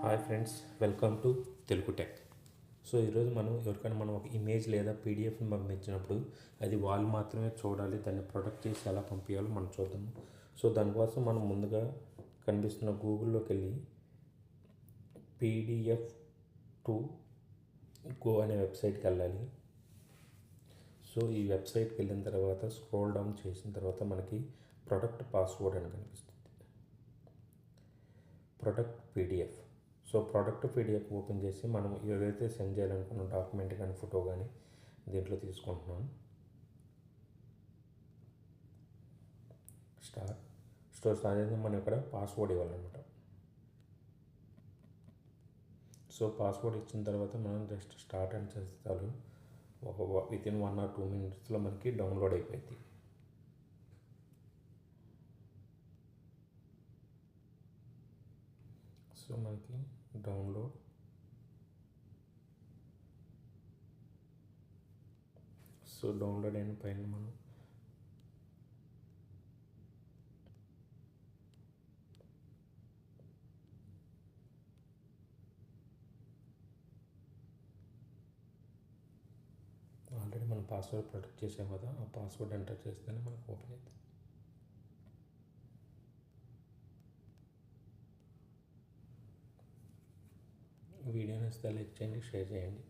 Hi friends, welcome to Telugu tech. So ఈరోజు మనం ఒక ఇమేజ్ లేదా పీడిఎఫ్ని పంపించినప్పుడు అది వాళ్ళు మాత్రమే చూడాలి, దాన్ని ప్రొటెక్ట్ చేసి ఎలా పంపించాలో మనం చూద్దాము. సో దానికోసం మనం ముందుగా కనిపిస్తున్న గూగుల్లోకి వెళ్ళి పీడిఎఫ్ టు గో అనే వెబ్సైట్కి వెళ్ళాలి. సో ఈ వెబ్సైట్కి వెళ్ళిన తర్వాత స్క్రోల్ డౌన్ చేసిన తర్వాత మనకి ప్రొటెక్ట్ పాస్వర్డ్ అని కనిపిస్తుంది. Protect PDF. So product PDF open చేసి మనం ఏదైతే సెండ్ చేయాలనుకున్న డాక్యుమెంట్ కానీ ఫోటో కానీ దీంట్లో తీసుకుంటున్నాం. స్టార్ట్ అనేది మనం ఇక్కడ పాస్వర్డ్ ఇవ్వాలన్నమాట. సో పాస్వర్డ్ ఇచ్చిన తర్వాత మనం జస్ట్ స్టార్ట్ అని చేస్తే చాలు, వితిన్ 1 or 2 minutesలో మనకి డౌన్లోడ్ అయిపోయింది. సో మనకి డౌన్లోడ్ అయిన పైన మనం ఆల్రెడీ మనం పాస్వర్డ్ ప్రొటెక్ట్ చేసాం కదా, ఆ పాస్వర్డ్ ఎంటర్ చేస్తేనే మనకు ఓపెన్ అవుతుంది. వీడియోని ఇస్తే లైక్ చేయండి, షేర్ చేయండి.